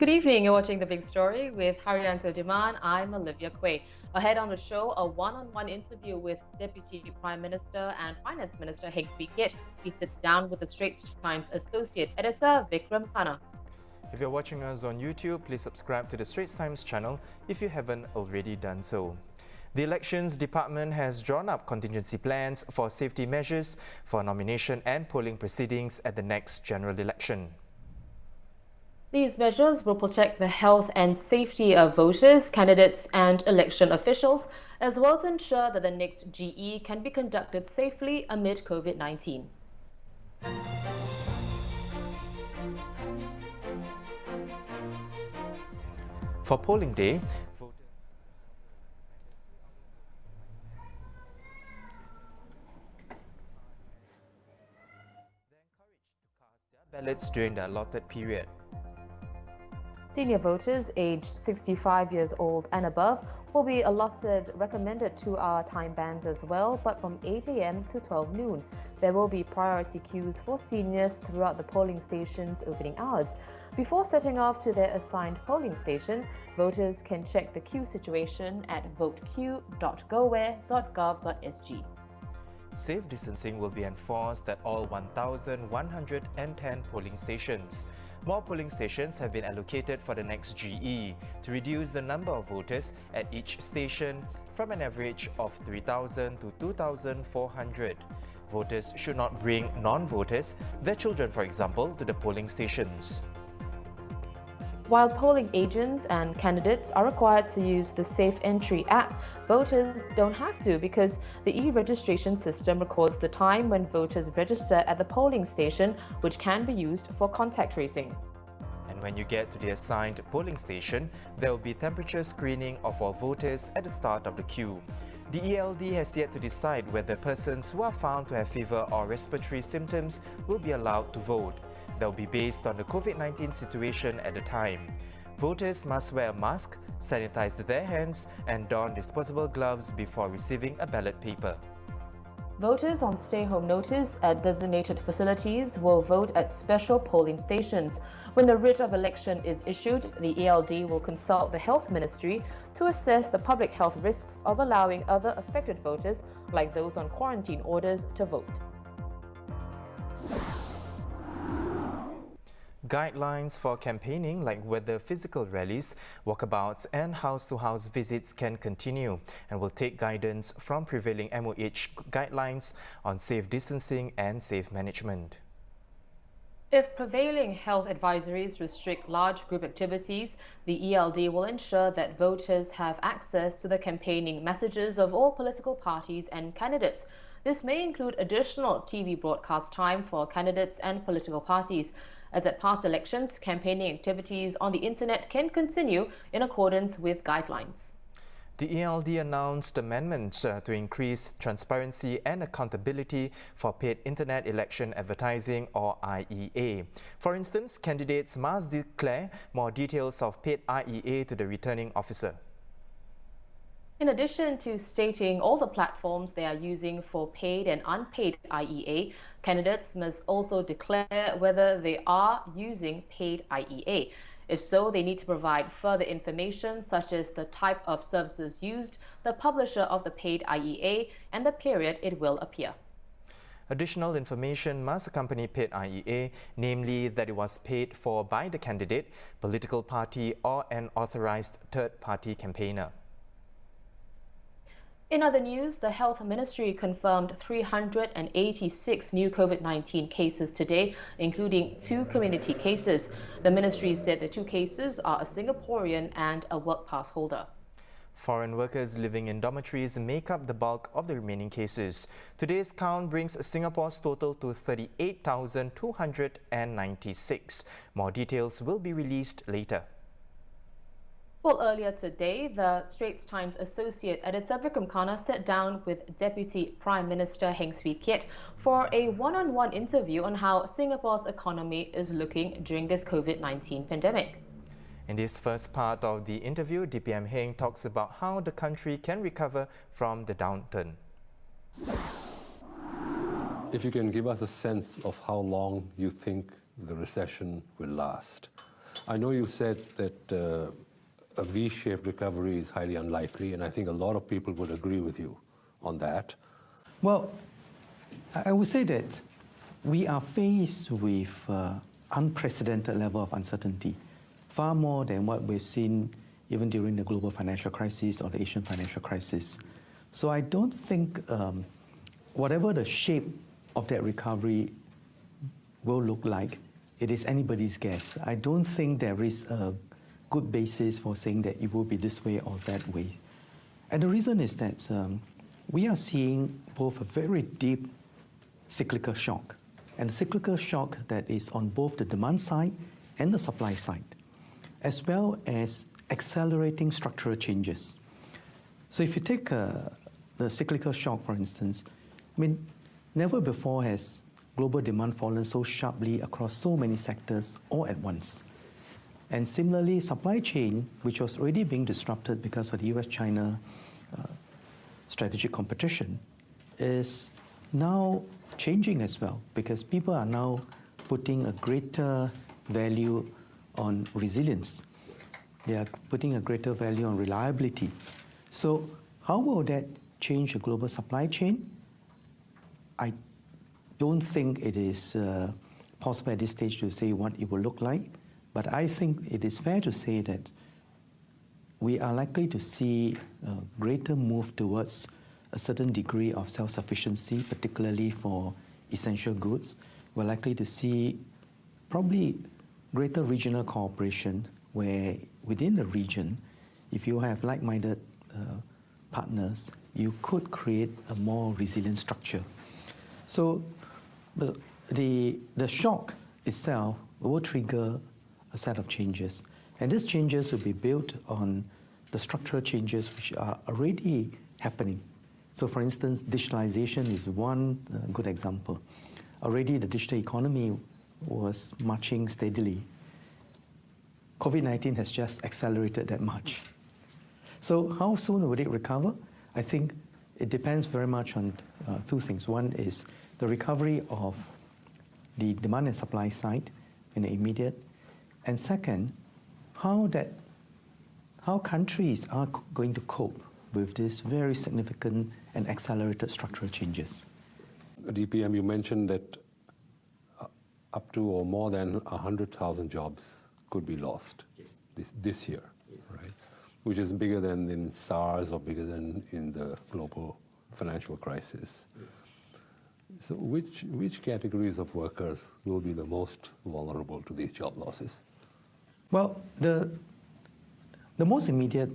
Good evening, you're watching The Big Story with Haryanto Diman. I'm Olivia Quay. Ahead on the show, a one-on-one interview with Deputy Prime Minister and Finance Minister Heng Keat. He sits down with the Straits Times Associate Editor Vikram Khanna. If you're watching us on YouTube, please subscribe to the Straits Times channel if you haven't already done so. The Elections Department has drawn up contingency plans for safety measures for nomination and polling proceedings at the next general election. These measures will protect the health and safety of voters, candidates and election officials, as well as ensure that the next GE can be conducted safely amid COVID-19. For polling day, ballots during the allotted period. Senior voters aged 65 years old and above will be allotted recommended 2-hour time bands as well, but from 8 a.m. to 12 noon. There will be priority queues for seniors throughout the polling station's opening hours. Before setting off to their assigned polling station, voters can check the queue situation at voteq.goware.gov.sg. Safe distancing will be enforced at all 1,110 polling stations. More polling stations have been allocated for the next GE to reduce the number of voters at each station from an average of 3,000 to 2,400. Voters should not bring non-voters, their children for example, to the polling stations. While polling agents and candidates are required to use the Safe Entry app, voters don't have to because the e-registration system records the time when voters register at the polling station, which can be used for contact tracing. And when you get to the assigned polling station, there will be temperature screening of all voters at the start of the queue. The ELD has yet to decide whether persons who are found to have fever or respiratory symptoms will be allowed to vote. That will be based on the COVID-19 situation at the time. Voters must wear a mask, sanitize their hands and don disposable gloves before receiving a ballot paper. Voters on stay-home notice at designated facilities will vote at special polling stations. When the writ of election is issued, the ELD will consult the Health Ministry to assess the public health risks of allowing other affected voters, like those on quarantine orders, to vote. Guidelines for campaigning, like whether physical rallies, walkabouts and house-to-house visits can continue, and will take guidance from prevailing MOH guidelines on safe distancing and safe management. If prevailing health advisories restrict large group activities, the ELD will ensure that voters have access to the campaigning messages of all political parties and candidates. This may include additional TV broadcast time for candidates and political parties. As at past elections, campaigning activities on the internet can continue in accordance with guidelines. The ELD announced amendments to increase transparency and accountability for paid internet election advertising, or IEA. For instance, candidates must declare more details of paid IEA to the returning officer. In addition to stating all the platforms they are using for paid and unpaid IEA, candidates must also declare whether they are using paid IEA. If so, they need to provide further information such as the type of services used, the publisher of the paid IEA, and the period it will appear. Additional information must accompany paid IEA, namely that it was paid for by the candidate, political party or an authorized third-party campaigner. In other news, the Health Ministry confirmed 386 new COVID-19 cases today, including 2 community cases. The ministry said the 2 cases are a Singaporean and a work pass holder. Foreign workers living in dormitories make up the bulk of the remaining cases. Today's count brings Singapore's total to 38,296. More details will be released later. Well, earlier today, the Straits Times Associate Editor Vikram Khanna sat down with Deputy Prime Minister Heng Keat for a one-on-one interview on how Singapore's economy is looking during this COVID-19 pandemic. In this first part of the interview, DPM Heng talks about how the country can recover from the downturn. If you can give us a sense of how long you think the recession will last. I know you said that a V-shaped recovery is highly unlikely, and I think a lot of people would agree with you on that. Well, I would say that we are faced with unprecedented level of uncertainty, far more than what we've seen even during the global financial crisis or the Asian financial crisis. So I don't think whatever the shape of that recovery will look like, it is anybody's guess. I don't think there is a good basis for saying that it will be this way or that way. And the reason is that we are seeing both a very deep cyclical shock, and a cyclical shock that is on both the demand side and the supply side, as well as accelerating structural changes. So if you take the cyclical shock, for instance, I mean, never before has global demand fallen so sharply across so many sectors all at once. And similarly, supply chain, which was already being disrupted because of the US-China strategic competition, is now changing as well, because people are now putting a greater value on resilience. They are putting a greater value on reliability. So how will that change the global supply chain? I don't think it is possible at this stage to say what it will look like, but I think it is fair to say that we are likely to see a greater move towards a certain degree of self-sufficiency, particularly for essential goods. We're likely to see probably greater regional cooperation, where within the region, if you have like-minded partners, you could create a more resilient structure. So the shock itself will trigger a set of changes. And these changes will be built on the structural changes which are already happening. So for instance, digitalization is one good example. Already the digital economy was marching steadily. Covid-19 has just accelerated that much. So how soon would it recover? I think it depends very much on two things. One is the recovery of the demand and supply side in the immediate. And second, how countries are going to cope with this very significant and accelerated structural changes. DPM, you mentioned that up to or more than 100,000 jobs could be lost this year, right? Which is bigger than in SARS or bigger than in the global financial crisis. So which categories of workers will be the most vulnerable to these job losses? Well, the most immediate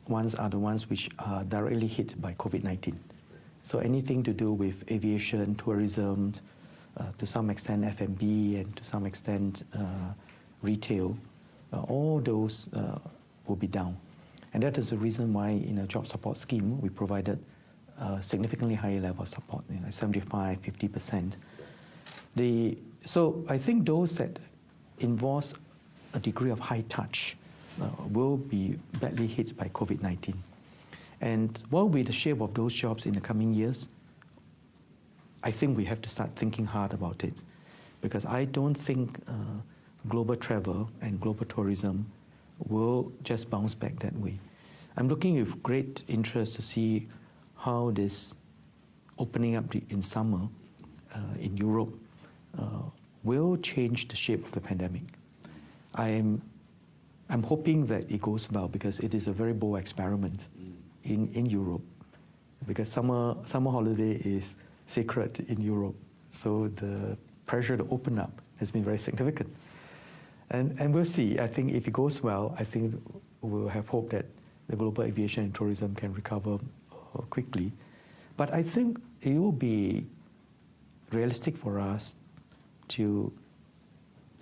ones are the ones which are directly hit by COVID-19. So anything to do with aviation, tourism, to some extent F&B, and to some extent retail, all those will be down. And that is the reason why in a job support scheme, we provided a significantly higher level of support, 75, 50%. So I think those that involve a degree of high touch will be badly hit by COVID-19. And what will be the shape of those jobs in the coming years? I think we have to start thinking hard about it, because I don't think global travel and global tourism will just bounce back that way. I'm looking with great interest to see how this opening up in summer in Europe will change the shape of the pandemic. I'm hoping that it goes well, because it is a very bold experiment in Europe, because summer holiday is sacred in Europe. So the pressure to open up has been very significant. And we'll see. I think if it goes well, I think we'll have hope that the global aviation and tourism can recover quickly. But I think it will be realistic for us to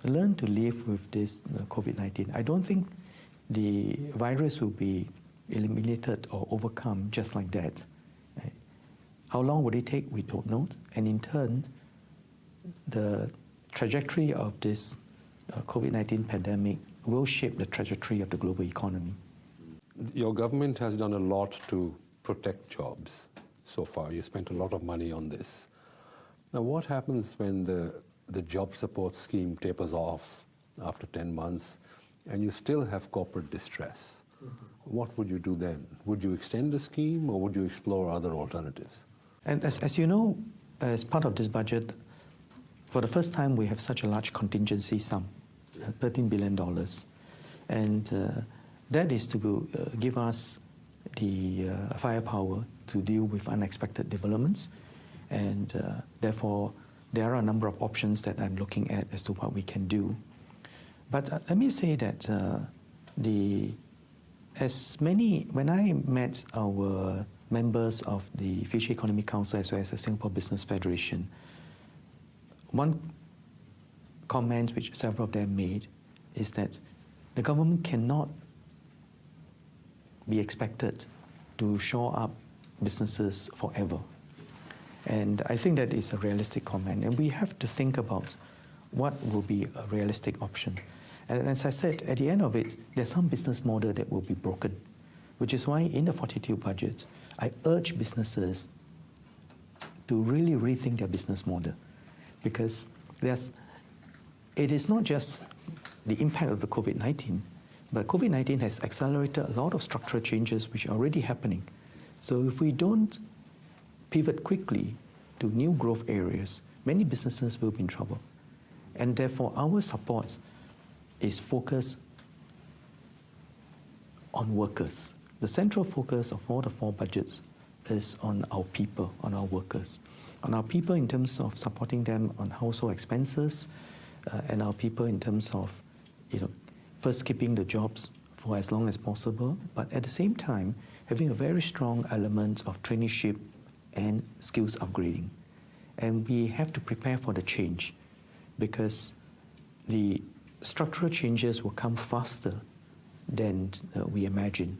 learn to live with this COVID-19. I don't think the virus will be eliminated or overcome just like that. Right? How long will it take? We don't know. And in turn, the trajectory of this COVID-19 pandemic will shape the trajectory of the global economy. Your government has done a lot to protect jobs so far. You spent a lot of money on this. Now, what happens when the job support scheme tapers off after 10 months, and you still have corporate distress, what would you do then? Would you extend the scheme or would you explore other alternatives? And as you know, as part of this budget, for the first time we have such a large contingency sum, $13 billion. And that is to give us the firepower to deal with unexpected developments. And therefore, there are a number of options that I'm looking at as to what we can do. But let me say that when I met our members of the Fiji Economic Council as well as the Singapore Business Federation, one comment which several of them made is that the government cannot be expected to shore up businesses forever. And I think that is a realistic comment. And we have to think about what will be a realistic option. And as I said, at the end of it, there's some business model that will be broken, which is why in the 42 budget, I urge businesses to really rethink their business model. Because it is not just the impact of the COVID-19, but COVID-19 has accelerated a lot of structural changes which are already happening. So if we don't pivot quickly to new growth areas, many businesses will be in trouble. And therefore, our support is focused on workers. The central focus of all the 4 budgets is on our people, on our workers. On our people in terms of supporting them on household expenses, and our people in terms of, first keeping the jobs for as long as possible, but at the same time, having a very strong element of traineeship and skills upgrading. And we have to prepare for the change because the structural changes will come faster than we imagine.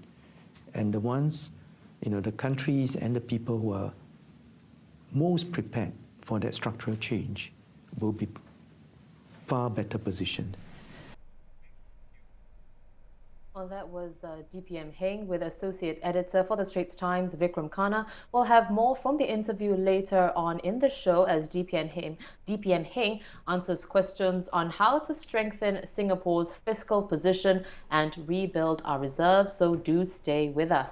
And the ones, the countries and the people who are most prepared for that structural change will be far better positioned. Well, that was DPM Heng with Associate Editor for the Straits Times, Vikram Khanna. We'll have more from the interview later on in the show as DPM Heng answers questions on how to strengthen Singapore's fiscal position and rebuild our reserves, so do stay with us.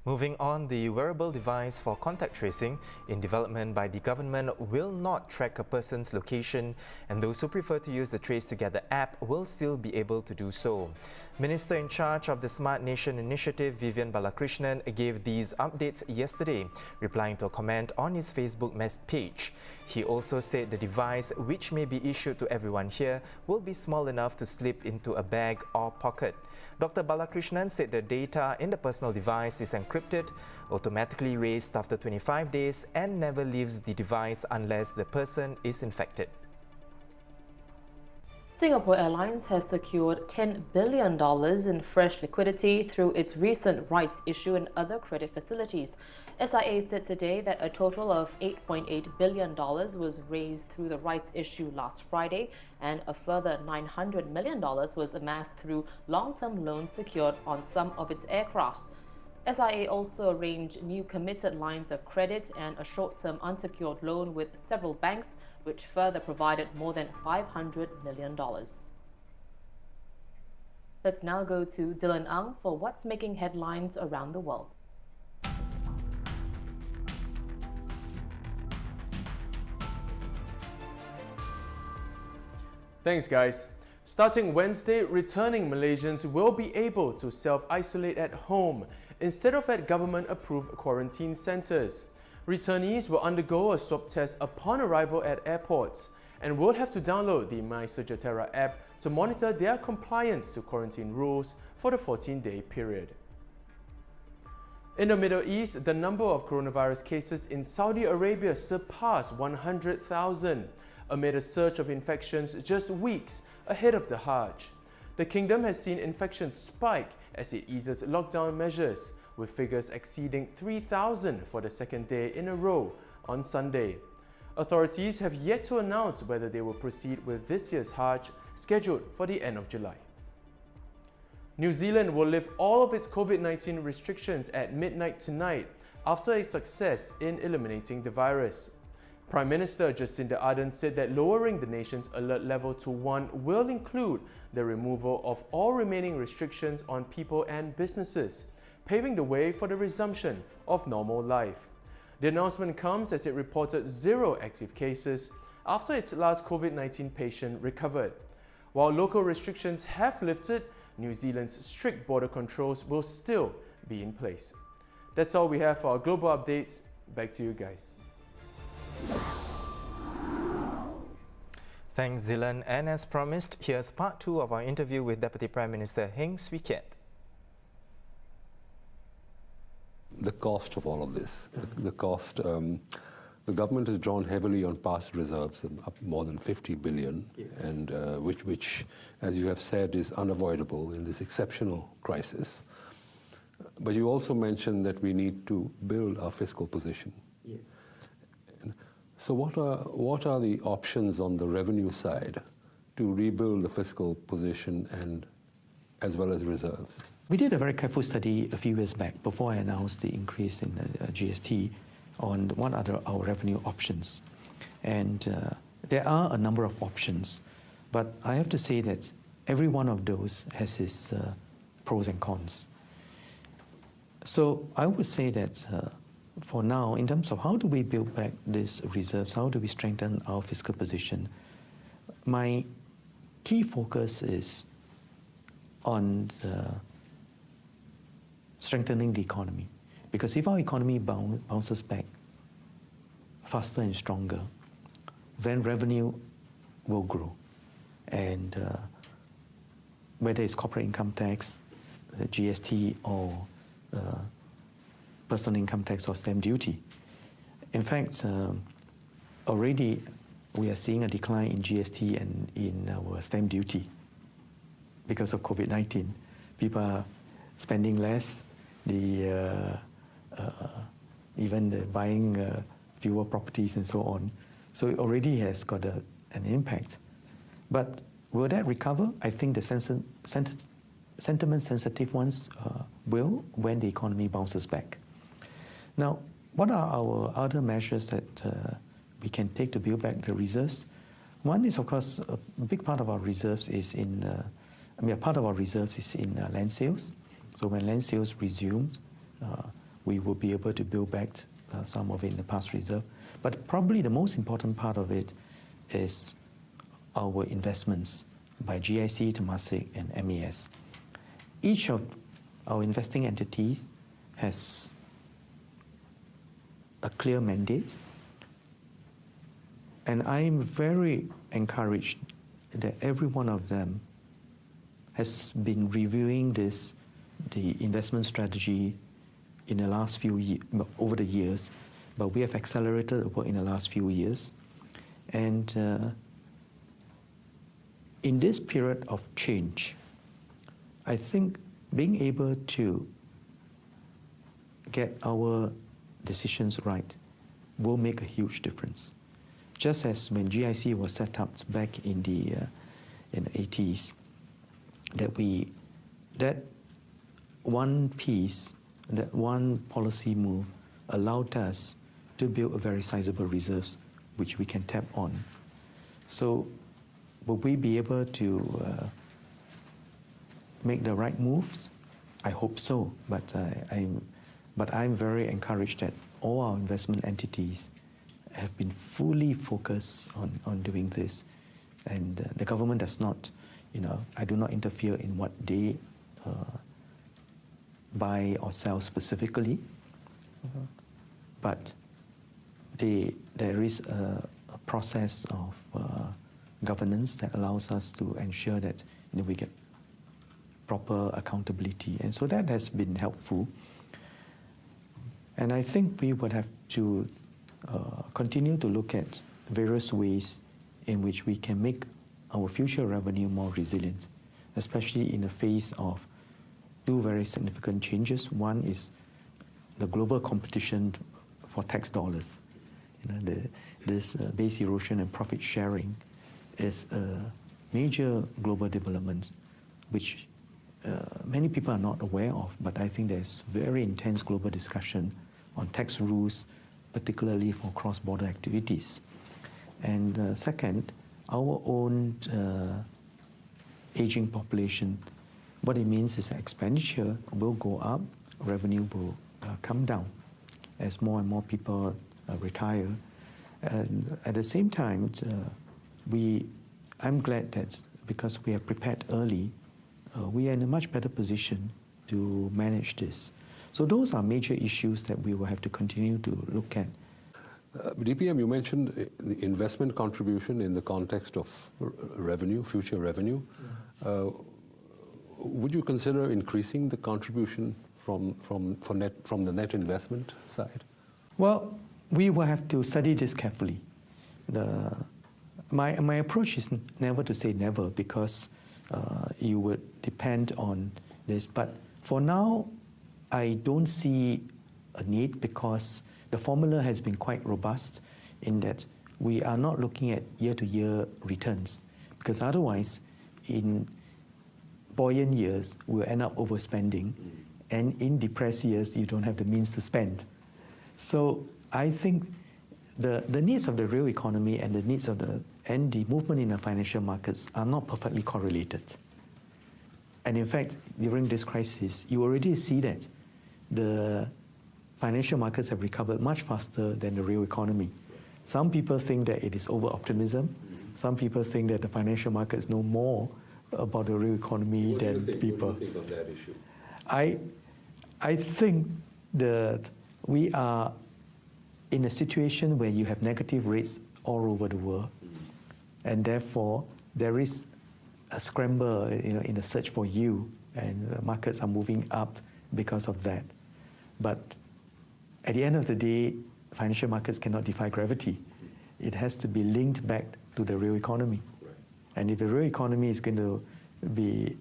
Moving on, the wearable device for contact tracing in development by the government will not track a person's location, and those who prefer to use the Trace Together app will still be able to do so. Minister in charge of the Smart Nation Initiative, Vivian Balakrishnan, gave these updates yesterday, replying to a comment on his Facebook page. He also said the device, which may be issued to everyone here, will be small enough to slip into a bag or pocket. Dr. Balakrishnan said the data in the personal device is encrypted, automatically erased after 25 days, and never leaves the device unless the person is infected. Singapore Airlines has secured $10 billion in fresh liquidity through its recent rights issue and other credit facilities. SIA said today that a total of $8.8 billion was raised through the rights issue last Friday, and a further $900 million was amassed through long-term loans secured on some of its aircrafts. SIA also arranged new committed lines of credit and a short-term unsecured loan with several banks, which further provided more than $500 million. Let's now go to Dylan Ang for what's making headlines around the world. Thanks, guys. Starting Wednesday, returning Malaysians will be able to self-isolate at home instead of at government-approved quarantine centres. Returnees will undergo a swab test upon arrival at airports and will have to download the MySejahtera app to monitor their compliance to quarantine rules for the 14-day period. In the Middle East, the number of coronavirus cases in Saudi Arabia surpassed 100,000 amid a surge of infections just weeks ahead of the Hajj. The kingdom has seen infections spike as it eases lockdown measures, with figures exceeding 3,000 for the second day in a row on Sunday. Authorities have yet to announce whether they will proceed with this year's Hajj, scheduled for the end of July. New Zealand will lift all of its COVID-19 restrictions at midnight tonight, after a success in eliminating the virus. Prime Minister Jacinda Ardern said that lowering the nation's alert level to 1 will include the removal of all remaining restrictions on people and businesses, paving the way for the resumption of normal life. The announcement comes as it reported 0 active cases after its last COVID-19 patient recovered. While local restrictions have lifted, New Zealand's strict border controls will still be in place. That's all we have for our global updates. Back to you guys. Thanks, Dylan. And as promised, here's part 2 of our interview with Deputy Prime Minister Heng Keat. The cost of all of this, the cost, the government has drawn heavily on past reserves, up more than 50 billion, and which, as you have said, is unavoidable in this exceptional crisis. But you also mentioned that we need to build our fiscal position. Yes. So what are the options on the revenue side to rebuild the fiscal position and as well as reserves? We did a very careful study a few years back before I announced the increase in the GST on what are our revenue options. And there are a number of options, but I have to say that every one of those has its pros and cons. So I would say that for now, in terms of how do we build back these reserves, how do we strengthen our fiscal position, my key focus is on strengthening the economy. Because if our economy bounces back faster and stronger, then revenue will grow. And whether it's corporate income tax, GST, or personal income tax or stamp duty. In fact, already we are seeing a decline in GST and in our stamp duty because of COVID-19. People are spending less, even buying fewer properties and so on. So it already has got an impact. But will that recover? I think the sentiment-sensitive ones will when the economy bounces back. Now, what are our other measures that we can take to build back the reserves? One is, of course, a big part of our reserves is in, part of our reserves is in land sales. So when land sales resumes, we will be able to build back some of it in the past reserve. But probably the most important part of it is our investments by GIC, Temasek, and MAS. Each of our investing entities has a clear mandate, and I'm very encouraged that every one of them has been reviewing the investment strategy in the last few years, over the years, but we have accelerated the work in the last few years. And in this period of change, I think being able to get our decisions right will make a huge difference. Just as when GIC was set up back in the 80s, that one piece, that one policy move allowed us to build a very sizable reserves which we can tap on. So will we be able to make the right moves? I hope so, but I'm very encouraged that all our investment entities have been fully focused on doing this. And the government does not, I do not interfere in what they buy or sell specifically, but there is a process of governance that allows us to ensure that we get proper accountability. And so that has been helpful. And I think we would have to continue to look at various ways in which we can make our future revenue more resilient, especially in the face of two very significant changes. One is the global competition for tax dollars. This base erosion and profit sharing is a major global development which many people are not aware of, but I think there's very intense global discussion on tax rules, particularly for cross-border activities. And second, our own aging population, what it means is that expenditure will go up, revenue will come down as more and more people retire. And at the same time, I'm glad that because we have prepared early, we are in a much better position to manage this. So those are major issues that we will have to continue to look at. DPM, you mentioned the investment contribution in the context of revenue, future revenue. Would you consider increasing the contribution from the net investment side? Well, we will have to study this carefully. My approach is never to say never, because you would depend on this. But for now, I don't see a need, because the formula has been quite robust in that we are not looking at year-to-year returns, because otherwise, in buoyant years, we'll end up overspending, and in depressed years, you don't have the means to spend. So I think the needs of the real economy and the needs of the movement in the financial markets are not perfectly correlated. And in fact, during this crisis, you already see that the financial markets have recovered much faster than the real economy. Some people think that it is over-optimism. Some people think that the financial markets know more about the real economy than people. What do you think on that issue? I think that we are in a situation where you have negative rates all over the world, and therefore there is a scramble, in the search for yield, and markets are moving up because of that. But at the end of the day, financial markets cannot defy gravity. It has to be linked back to the real economy. Right. And if the real economy is going to be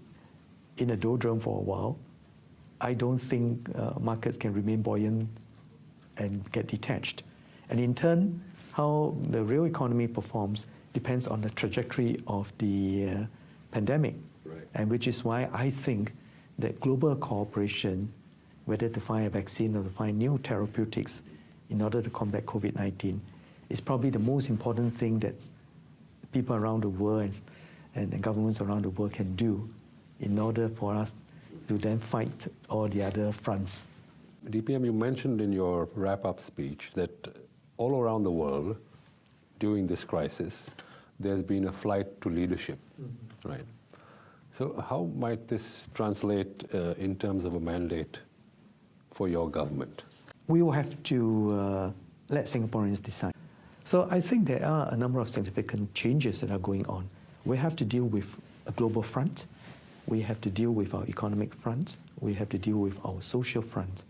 in a doldrum for a while, I don't think markets can remain buoyant and get detached. And in turn, how the real economy performs depends on the trajectory of the pandemic. Right. And which is why I think that global cooperation, whether to find a vaccine or to find new therapeutics in order to combat COVID-19, is probably the most important thing that people around the world and governments around the world can do in order for us to then fight all the other fronts. DPM, you mentioned in your wrap-up speech that all around the world, during this crisis, there's been a flight to leadership, right? So how might this translate in terms of a mandate for your government? We will have to let Singaporeans decide. So I think there are a number of significant changes that are going on. We have to deal with a global front. We have to deal with our economic front. We have to deal with our social front.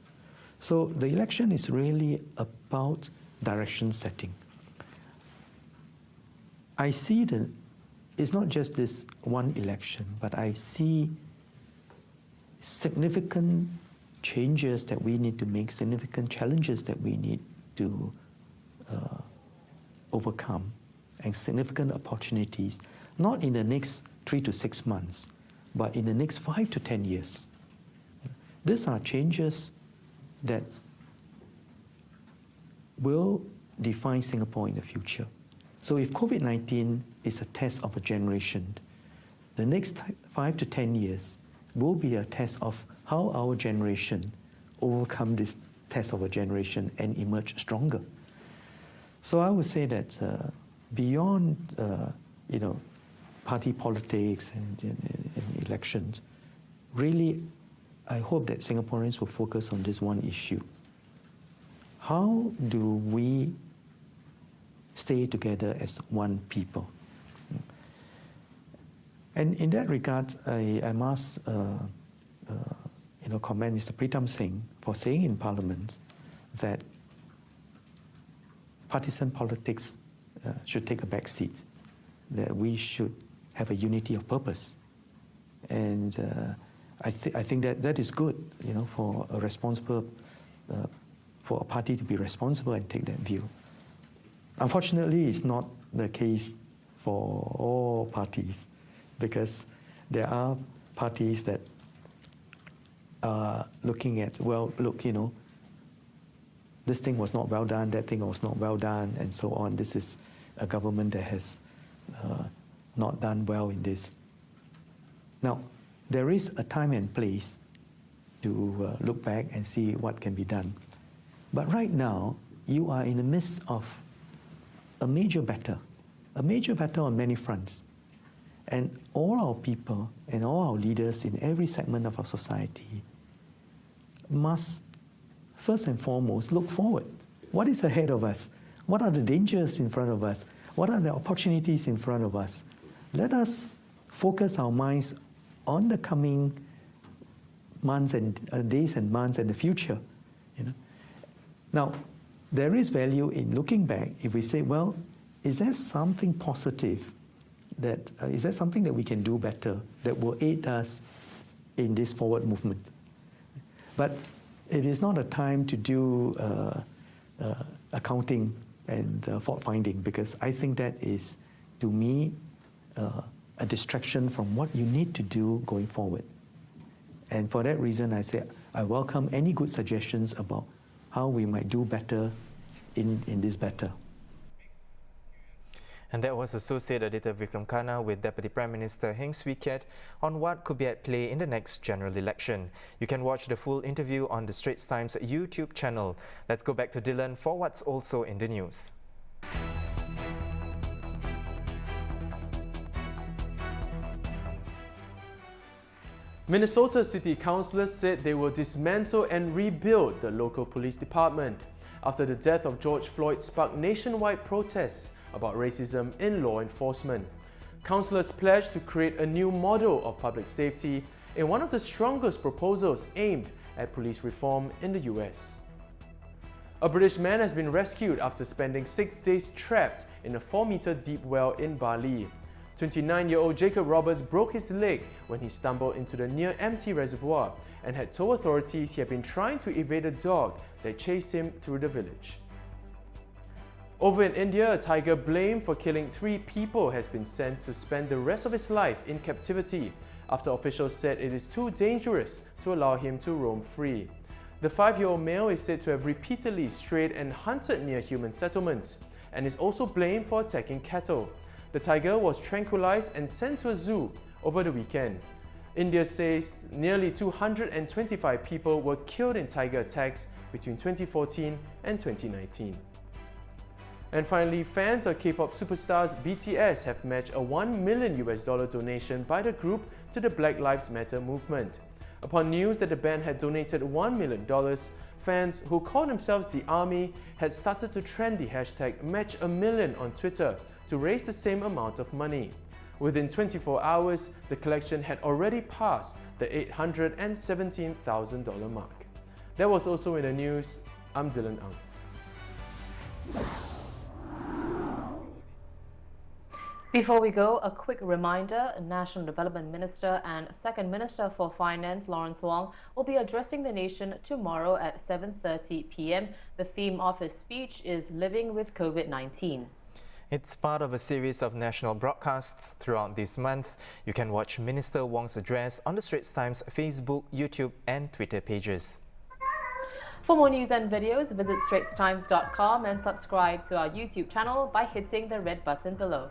So the election is really about direction setting. I see it's not just this one election, but I see significant changes that we need to make, significant challenges that we need to overcome, and significant opportunities, not in the next 3 to 6 months, but in the next 5 to 10 years. These are changes that will define Singapore in the future. So if COVID-19 is a test of a generation, the next 5 to 10 years will be a test of how our generation overcome this test of a generation and emerge stronger. So I would say that beyond party politics and elections, really, I hope that Singaporeans will focus on this one issue. How do we stay together as one people? And in that regard, I must commend Mr. Pritam Singh for saying in Parliament that partisan politics should take a back seat, that we should have a unity of purpose. And I think that is good, for a responsible, for a party to be responsible and take that view. Unfortunately, it's not the case for all parties, because there are parties that are looking at, well, look, this thing was not well done, that thing was not well done, and so on. This is a government that has not done well in this. Now, there is a time and place to look back and see what can be done. But right now, you are in the midst of a major battle on many fronts. And all our people and all our leaders in every segment of our society must, first and foremost, look forward. What is ahead of us? What are the dangers in front of us? What are the opportunities in front of us? Let us focus our minds on the coming months and days and months and the future. Now, there is value in looking back if we say, well, is there something positive is there something that we can do better that will aid us in this forward movement? But it is not a time to do accounting and fault finding, because I think that is, to me, a distraction from what you need to do going forward. And for that reason, I say I welcome any good suggestions about how we might do better in this battle. And that was Associate Editor Vikram Khanna with Deputy Prime Minister Heng Keat on what could be at play in the next general election. You can watch the full interview on the Straits Times YouTube channel. Let's go back to Dylan for what's also in the news. Minnesota City Councillors said they will dismantle and rebuild the local police department after the death of George Floyd sparked nationwide protests about racism in law enforcement. Councillors pledged to create a new model of public safety in one of the strongest proposals aimed at police reform in the US. A British man has been rescued after spending 6 days trapped in a 4-meter deep well in Bali. 29-year-old Jacob Roberts broke his leg when he stumbled into the near-empty reservoir and had told authorities he had been trying to evade a dog that chased him through the village. Over in India, a tiger blamed for killing 3 people has been sent to spend the rest of his life in captivity after officials said it is too dangerous to allow him to roam free. The 5-year-old male is said to have repeatedly strayed and hunted near human settlements and is also blamed for attacking cattle. The tiger was tranquilized and sent to a zoo over the weekend. India says nearly 225 people were killed in tiger attacks between 2014 and 2019. And finally, fans of K-pop superstars BTS have matched a $1 million donation by the group to the Black Lives Matter movement. Upon news that the band had donated $1 million, fans who call themselves the ARMY had started to trend the hashtag #MatchAMillion on Twitter to raise the same amount of money. Within 24 hours, the collection had already passed the $817,000 mark. That was also in the news. I'm Dylan Ang. Before we go, a quick reminder, National Development Minister and Second Minister for Finance Lawrence Wong will be addressing the nation tomorrow at 7:30 p.m. The theme of his speech is Living with COVID-19. It's part of a series of national broadcasts throughout this month. You can watch Minister Wong's address on the Straits Times Facebook, YouTube and Twitter pages. For more news and videos, visit straitstimes.com and subscribe to our YouTube channel by hitting the red button below.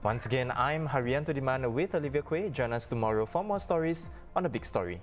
Once again, I'm Haryanto Dimana with Olivia Quay. Join us tomorrow for more stories on The Big Story.